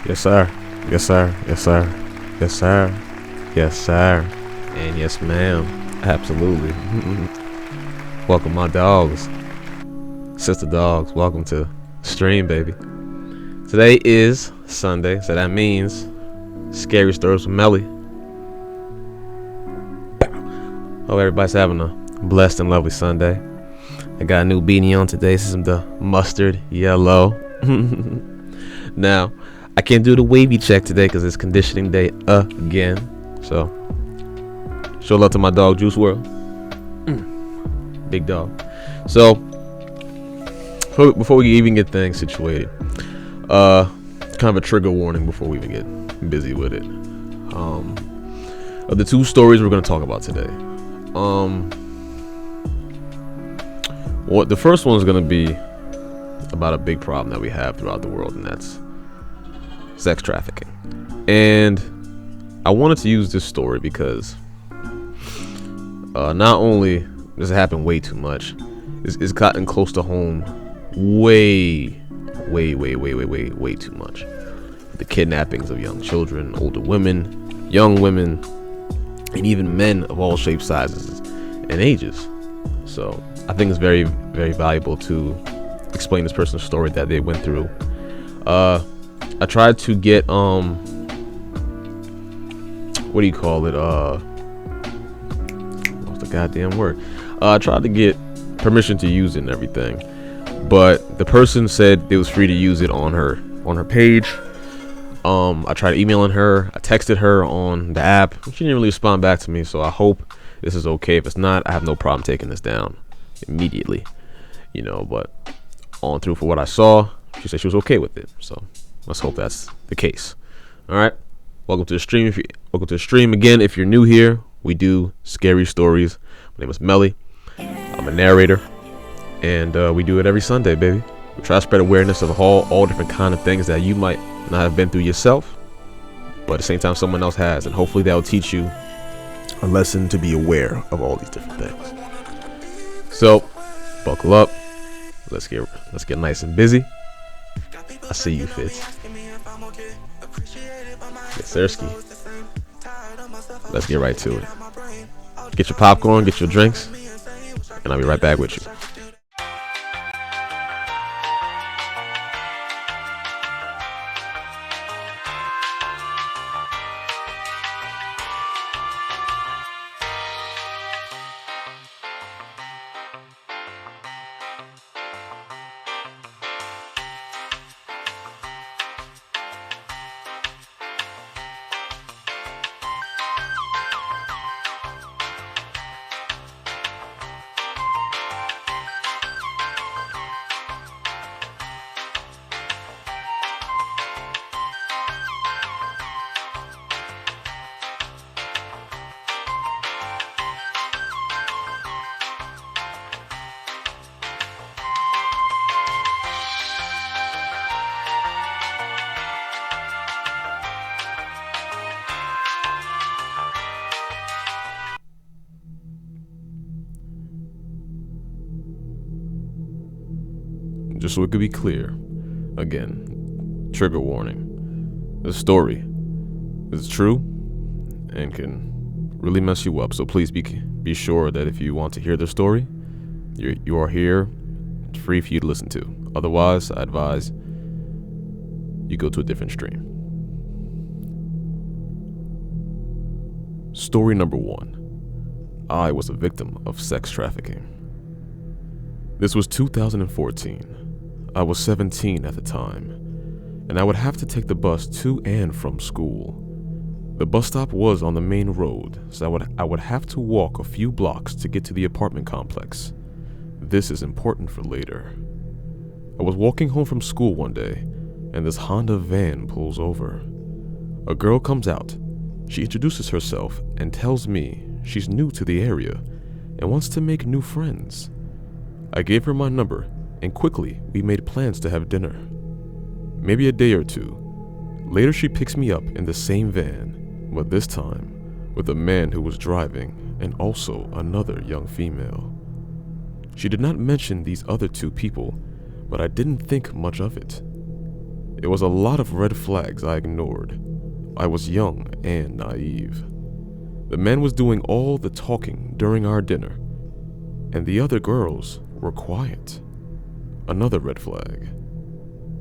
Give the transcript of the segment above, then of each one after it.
Yes, sir. Yes, sir. Yes, sir. Yes, sir. Yes, sir. And yes, ma'am. Absolutely. Welcome, my dogs. Sister dogs. Welcome to stream, baby. Today is Sunday, so that means Scary Stories with Melly. Hope everybody's having a blessed and lovely Sunday. I got a new beanie on today. This is the mustard yellow. Now, I can't do the wavy check today because it's conditioning day again. So, show love to my dog, Juice World. Big dog. So, before we even get things situated, kind of a trigger warning before we even get busy with it. Of the two stories we're going to talk about today. The first one is going to be about a big problem that we have throughout the world, and that's sex trafficking. And I wanted to use this story because not only does it happen way too much, it's gotten close to home way too much. The kidnappings of young children, older women, young women, and even men of all shapes, sizes, and ages. So I think it's very, very valuable to explain this person's story that they went through. I tried to get what do you call it? What's the goddamn word? I tried to get permission to use it and everything, but the person said it was free to use it on her page. I tried emailing her, I texted her on the app. She didn't really respond back to me, so I hope this is okay. If it's not, I have no problem taking this down immediately. But on through for what I saw, she said she was okay with it. So let's hope that's the case. All right. Welcome to the stream. Welcome to the stream again. If you're new here, we do scary stories. My name is Melly. I'm a narrator, and we do it every Sunday, baby. We try to spread awareness of all different kind of things that you might not have been through yourself, but at the same time someone else has, and hopefully that will teach you a lesson to be aware of all these different things. So buckle up. Let's get nice and busy. I see you, Fitz. Yes, Sirski. Let's get right to it. Get your popcorn, get your drinks, and I'll be right back with you. Just so it could be clear, again, trigger warning. The story is true and can really mess you up. So please be sure that if you want to hear the story, you are here. It's free for you to listen to. Otherwise, I advise you go to a different stream. Story number 1. I was a victim of sex trafficking. This was 2014. I was 17 at the time, and I would have to take the bus to and from school. The bus stop was on the main road, so I would have to walk a few blocks to get to the apartment complex. This is important for later. I was walking home from school one day, and this Honda van pulls over. A girl comes out. She introduces herself and tells me she's new to the area and wants to make new friends. I gave her my number, and quickly we made plans to have dinner. Maybe a day or two later, she picks me up in the same van, but this time with a man who was driving and also another young female. She did not mention these other two people, but I didn't think much of it. There was a lot of red flags I ignored. I was young and naive. The man was doing all the talking during our dinner, and the other girls were quiet. Another red flag.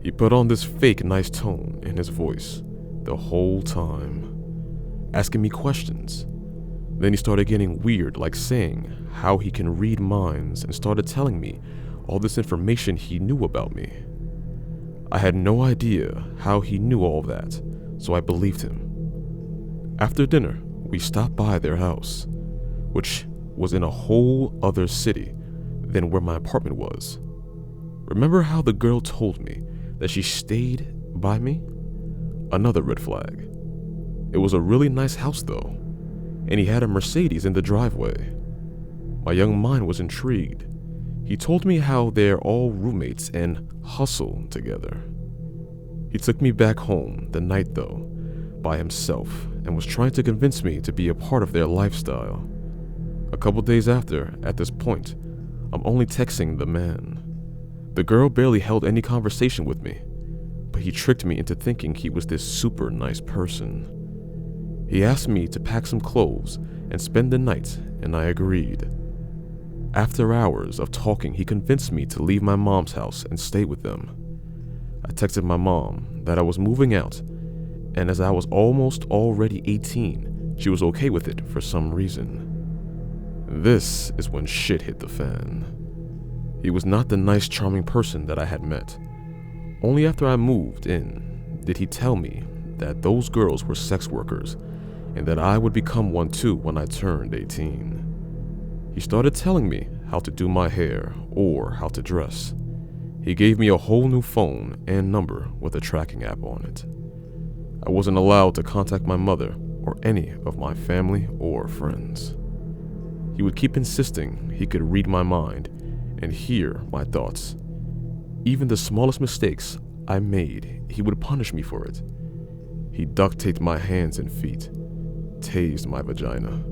He put on this fake nice tone in his voice the whole time, asking me questions. Then he started getting weird, like saying how he can read minds, and started telling me all this information he knew about me. I had no idea how he knew all that, so I believed him. After dinner, we stopped by their house, which was in a whole other city than where my apartment was. Remember how the girl told me that she stayed by me? Another red flag. It was a really nice house though, and he had a Mercedes in the driveway. My young mind was intrigued. He told me how they're all roommates and hustle together. He took me back home the night though, by himself, and was trying to convince me to be a part of their lifestyle. A couple days after, at this point, I'm only texting the man. The girl barely held any conversation with me, but he tricked me into thinking he was this super nice person. He asked me to pack some clothes and spend the night, and I agreed. After hours of talking, he convinced me to leave my mom's house and stay with them. I texted my mom that I was moving out, and as I was almost already 18, she was okay with it for some reason. This is when shit hit the fan. He was not the nice, charming person that I had met. Only after I moved in did he tell me that those girls were sex workers and that I would become one too when I turned 18. He started telling me how to do my hair or how to dress. He gave me a whole new phone and number with a tracking app on it. I wasn't allowed to contact my mother or any of my family or friends. He would keep insisting he could read my mind and hear my thoughts. Even the smallest mistakes I made, he would punish me for it. He duct taped my hands and feet, tased my vagina,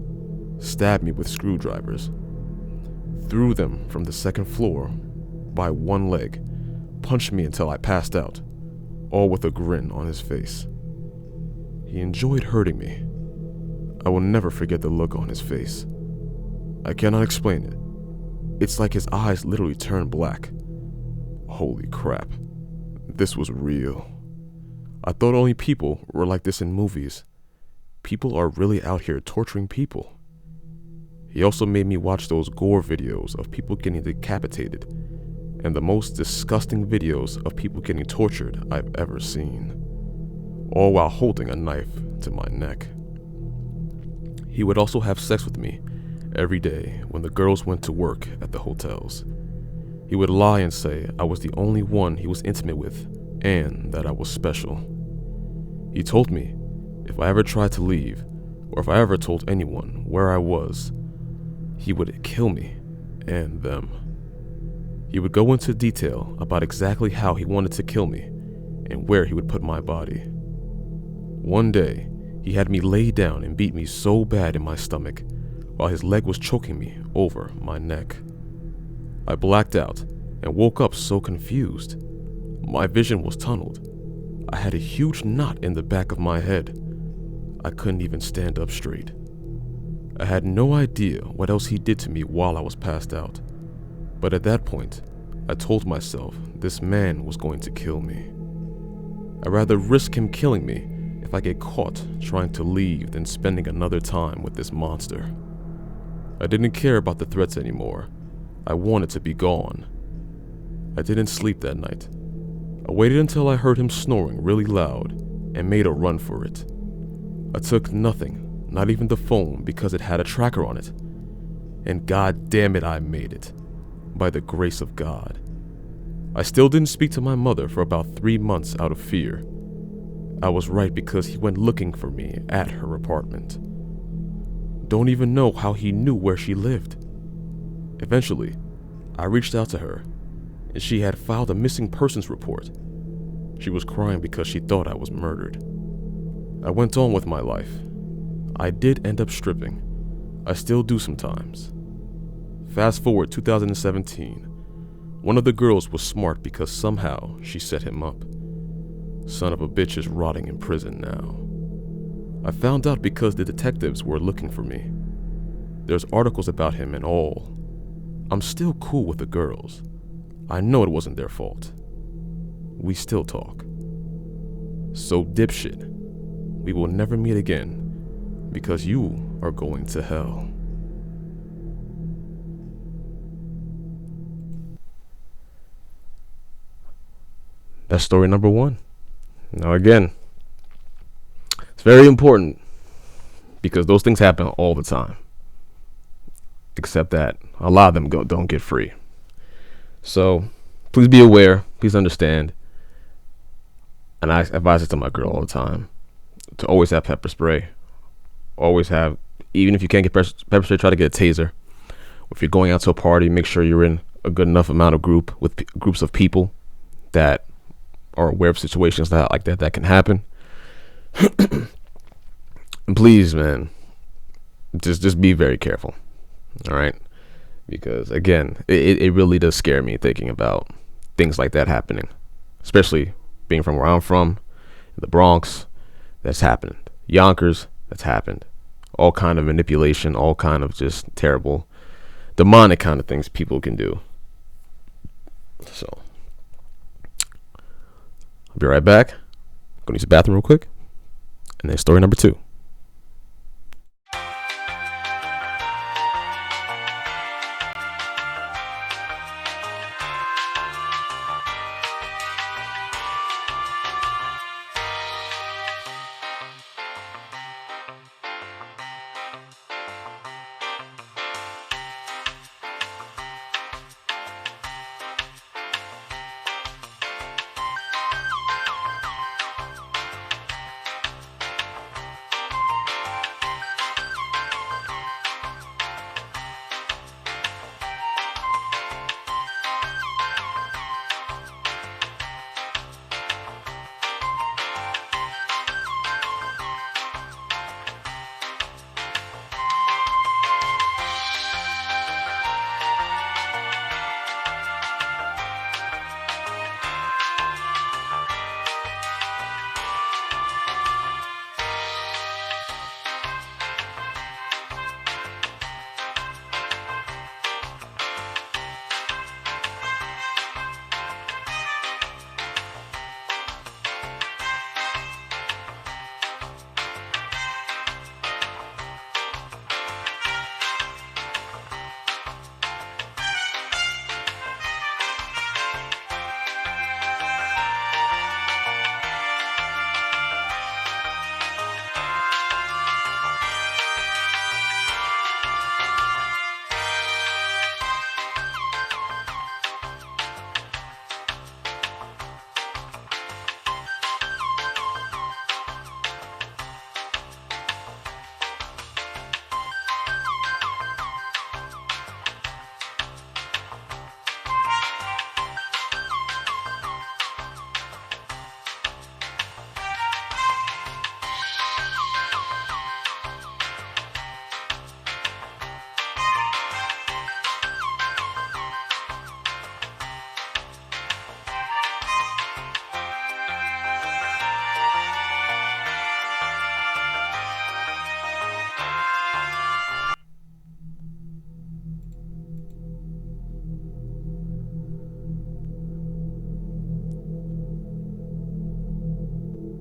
stabbed me with screwdrivers, threw them from the second floor by one leg, punched me until I passed out, all with a grin on his face. He enjoyed hurting me. I will never forget the look on his face. I cannot explain it. It's like his eyes literally turned black. Holy crap. This was real. I thought only people were like this in movies. People are really out here torturing people. He also made me watch those gore videos of people getting decapitated and the most disgusting videos of people getting tortured I've ever seen, all while holding a knife to my neck. He would also have sex with me every day when the girls went to work at the hotels. He would lie and say I was the only one he was intimate with and that I was special. He told me if I ever tried to leave, or if I ever told anyone where I was, he would kill me and them. He would go into detail about exactly how he wanted to kill me and where he would put my body. One day, he had me lay down and beat me so bad in my stomach while his leg was choking me over my neck. I blacked out and woke up so confused. My vision was tunneled. I had a huge knot in the back of my head. I couldn't even stand up straight. I had no idea what else he did to me while I was passed out. But at that point, I told myself this man was going to kill me. I'd rather risk him killing me if I get caught trying to leave than spending another time with this monster. I didn't care about the threats anymore. I wanted to be gone. I didn't sleep that night. I waited until I heard him snoring really loud and made a run for it. I took nothing, not even the phone, because it had a tracker on it. And god damn it, I made it. By the grace of God. I still didn't speak to my mother for about 3 months out of fear. I was right because he went looking for me at her apartment. Don't even know how he knew where she lived. Eventually, I reached out to her, and she had filed a missing persons report. She was crying because she thought I was murdered. I went on with my life. I did end up stripping. I still do sometimes. Fast forward 2017. One of the girls was smart because somehow she set him up. Son of a bitch is rotting in prison now. I found out because the detectives were looking for me. There's articles about him and all. I'm still cool with the girls. I know it wasn't their fault. We still talk. So dipshit, we will never meet again because you are going to hell. That's story number 1. Now again, it's very important because those things happen all the time. Except that a lot of them don't get free. So please be aware, please understand. And I advise it to my girl all the time to always have pepper spray. Always have, even if you can't get pepper spray, try to get a taser. If you're going out to a party, make sure you're in a good enough amount of groups of people that are aware of situations that can happen. And please, man, just be very careful. All right, because again, it really does scare me thinking about things like that happening, especially being from where I'm from, the Bronx. That's happened. Yonkers, that's happened. All kind of manipulation, all kind of just terrible, demonic kind of things people can do. So I'll be right back. Go use the bathroom real quick, and then story number 2.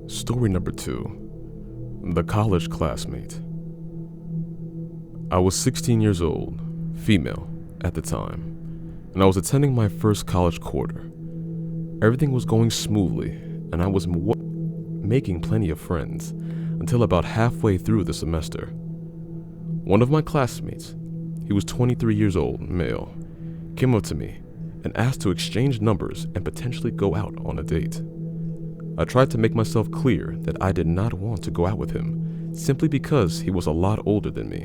Story number 2. The college classmate. I was 16 years old, female at the time, and I was attending my first college quarter. Everything was going smoothly, and I was making plenty of friends until about halfway through the semester. One of my classmates, he was 23 years old, male, came up to me and asked to exchange numbers and potentially go out on a date. I tried to make myself clear that I did not want to go out with him simply because he was a lot older than me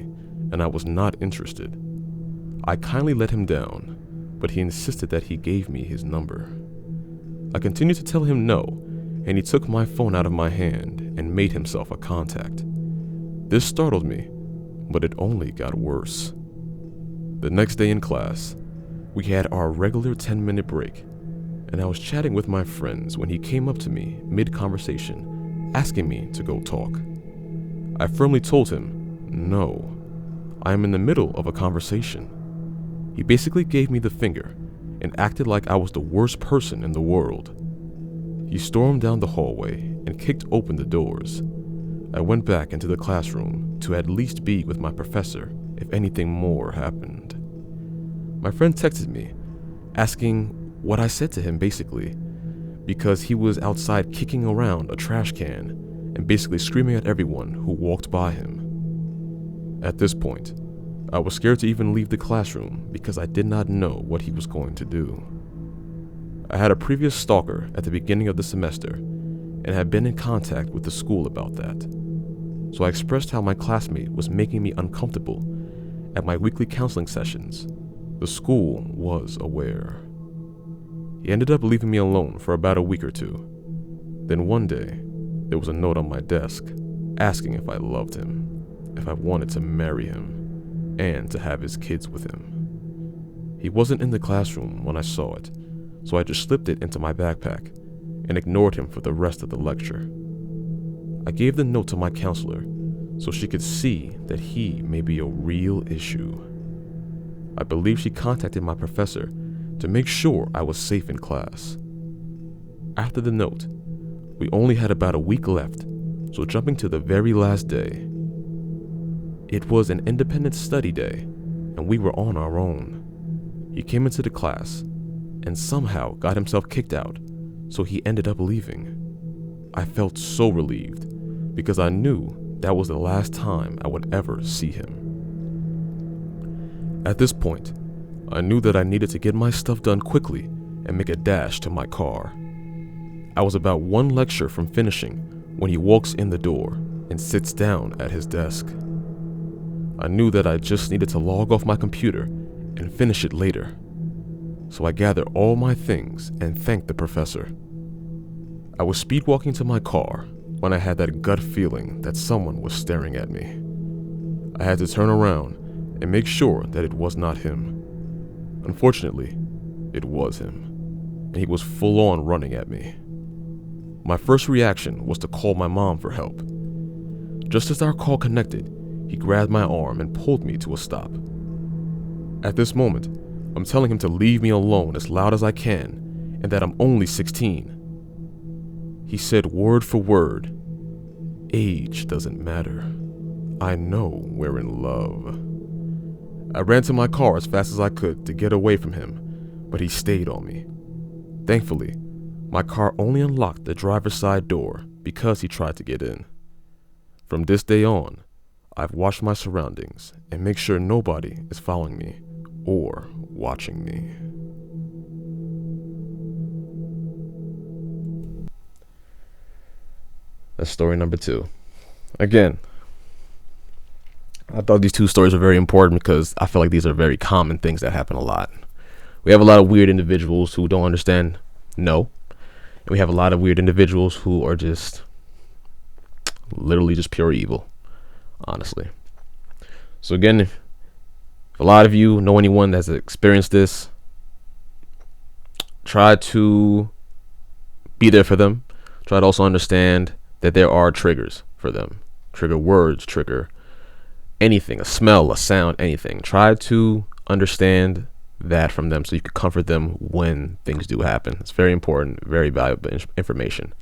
and I was not interested. I kindly let him down, but he insisted that he gave me his number. I continued to tell him no, and he took my phone out of my hand and made himself a contact. This startled me, but it only got worse. The next day in class, we had our regular 10-minute break, and I was chatting with my friends when he came up to me mid-conversation, asking me to go talk. I firmly told him, no, I am in the middle of a conversation. He basically gave me the finger and acted like I was the worst person in the world. He stormed down the hallway and kicked open the doors. I went back into the classroom to at least be with my professor if anything more happened. My friend texted me, asking what I said to him basically, because he was outside kicking around a trash can and basically screaming at everyone who walked by him. At this point, I was scared to even leave the classroom because I did not know what he was going to do. I had a previous stalker at the beginning of the semester and had been in contact with the school about that. So I expressed how my classmate was making me uncomfortable at my weekly counseling sessions. The school was aware. He ended up leaving me alone for about a week or two. Then one day, there was a note on my desk asking if I loved him, if I wanted to marry him, and to have his kids with him. He wasn't in the classroom when I saw it, so I just slipped it into my backpack and ignored him for the rest of the lecture. I gave the note to my counselor so she could see that he may be a real issue. I believe she contacted my professor to make sure I was safe in class. After the note, we only had about a week left, so jumping to the very last day. It was an independent study day, and we were on our own. He came into the class and somehow got himself kicked out, so he ended up leaving. I felt so relieved because I knew that was the last time I would ever see him. At this point, I knew that I needed to get my stuff done quickly and make a dash to my car. I was about one lecture from finishing when he walks in the door and sits down at his desk. I knew that I just needed to log off my computer and finish it later. So I gathered all my things and thanked the professor. I was speed walking to my car when I had that gut feeling that someone was staring at me. I had to turn around and make sure that it was not him. Unfortunately, it was him, and he was full on running at me. My first reaction was to call my mom for help. Just as our call connected, he grabbed my arm and pulled me to a stop. At this moment, I'm telling him to leave me alone as loud as I can and that I'm only 16. He said word for word, "Age doesn't matter. I know we're in love." I ran to my car as fast as I could to get away from him, but he stayed on me. Thankfully, my car only unlocked the driver's side door because he tried to get in. From this day on, I've watched my surroundings and make sure nobody is following me or watching me. That's story number 2. Again, I thought these 2 stories were very important because I feel like these are very common things that happen a lot. We have a lot of weird individuals who don't understand no. And we have a lot of weird individuals who are just literally just pure evil, honestly. So again, if a lot of you know anyone that's experienced this, try to be there for them. Try to also understand that there are triggers for them. Trigger words, trigger anything, a smell, a sound, anything. Try to understand that from them so you can comfort them when things do happen. It's very important, very valuable information.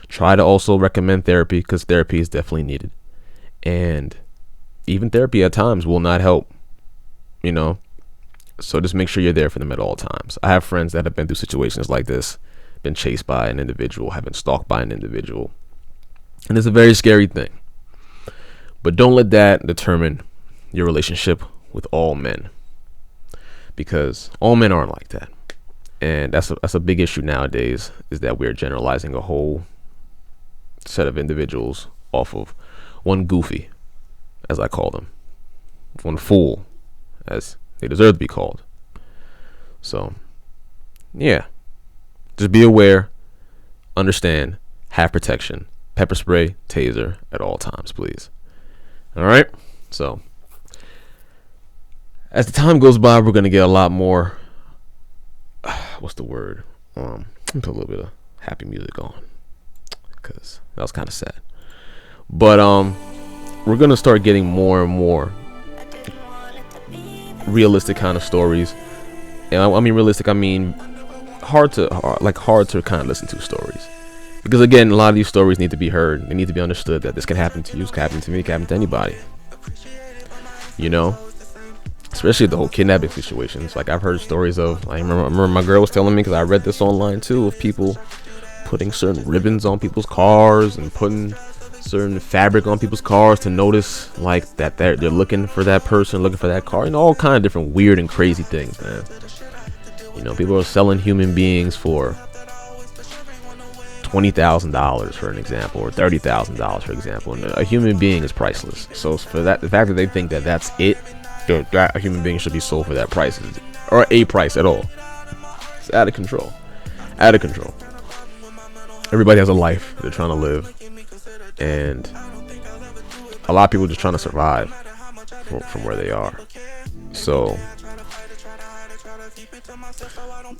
Try to also recommend therapy because therapy is definitely needed. And even therapy at times will not help, So just make sure you're there for them at all times. I have friends that have been through situations like this, been chased by an individual, have been stalked by an individual. And it's a very scary thing. But don't let that determine your relationship with all men, because all men aren't like that. And that's a big issue nowadays, is that we're generalizing a whole set of individuals off of one goofy, as I call them, one fool, as they deserve to be called. So, yeah, just be aware, understand, have protection. Pepper spray, taser at all times, please. All right. So, as the time goes by, we're going to get a lot more, what's the word? me put a little bit of happy music on, because that was kind of sad. But we're gonna start getting more and more realistic kind of stories. And I mean realistic, I mean hard to kind of listen to stories, because again, a lot of these stories need to be heard. They need to be understood that this can happen to you, it can happen to me, it can happen to anybody. You know, especially the whole kidnapping situations. Like, I've heard stories of, I remember my girl was telling me, because I read this online too, of people putting certain ribbons on people's cars and putting certain fabric on people's cars to notice, like, that they're looking for that person, looking for that car, and all kind of different weird and crazy things, man. You know, people are selling human beings for $20,000 for an example, or $30,000 for example, and a human being is priceless. So for that, the fact that they think that that's it, that a human being should be sold for that price, or a price at all, it's out of control. Out of control. Everybody has a life they're trying to live, and a lot of people are just trying to survive from where they are. So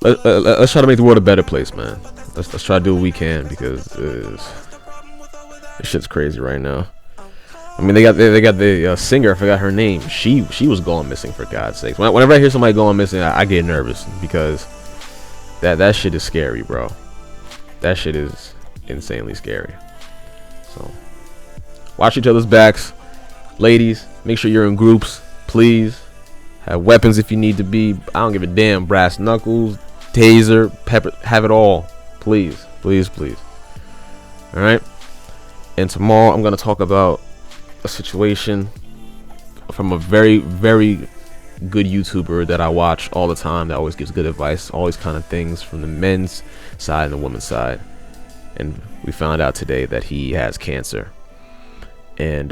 let's try to make the world a better place, man. Let's try to do what we can, because this shit's crazy right now. I mean, they got the singer, I forgot her name. She was going missing, for God's sakes. Whenever I hear somebody going missing, I get nervous, because that shit is scary, bro. That shit is insanely scary. So watch each other's backs, ladies. Make sure you're in groups, please. Have weapons if you need to be. I don't give a damn. Brass knuckles, taser, pepper, have it all. Please, please, please. All right. And tomorrow I'm gonna talk about a situation from a very, very good YouTuber that I watch all the time, that always gives good advice, all these kind of things from the men's side and the women's side. And we found out today that he has cancer. And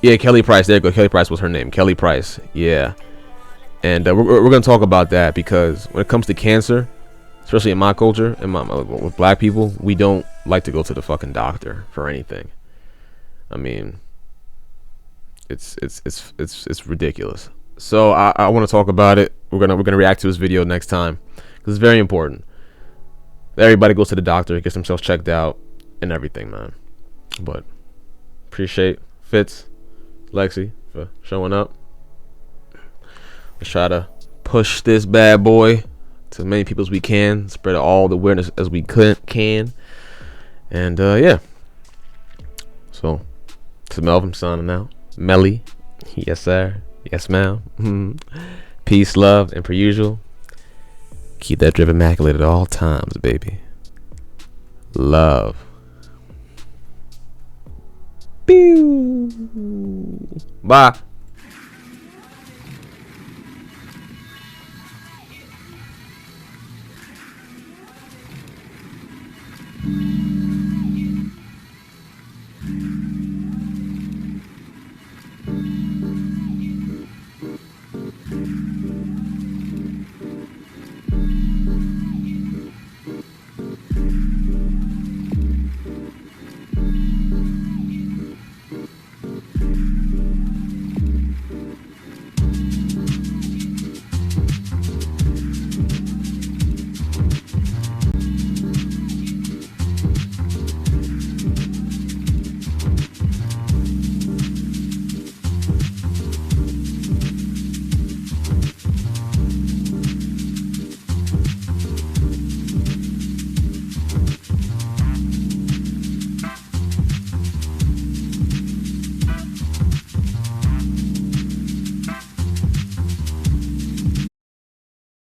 yeah, Kelly Price. There you go. Kelly Price was her name. Kelly Price. Yeah. And we're gonna talk about that, because when it comes to cancer, especially in my culture and with black people, we don't like to go to the fucking doctor for anything. I mean, it's ridiculous. So I want to talk about it. We're gonna react to his video next time, because it's very important that everybody goes to the doctor, gets themselves checked out, and everything, man. But appreciate Fitz, Lexi, for showing up. Let's try to push this bad boy to as many people as we can, spread all the awareness as we can. And yeah. So, this is Melvin signing out. Melly, yes sir, yes ma'am. Peace, love, and per usual, keep that drip immaculate at all times, baby. Love. Pew. Bye.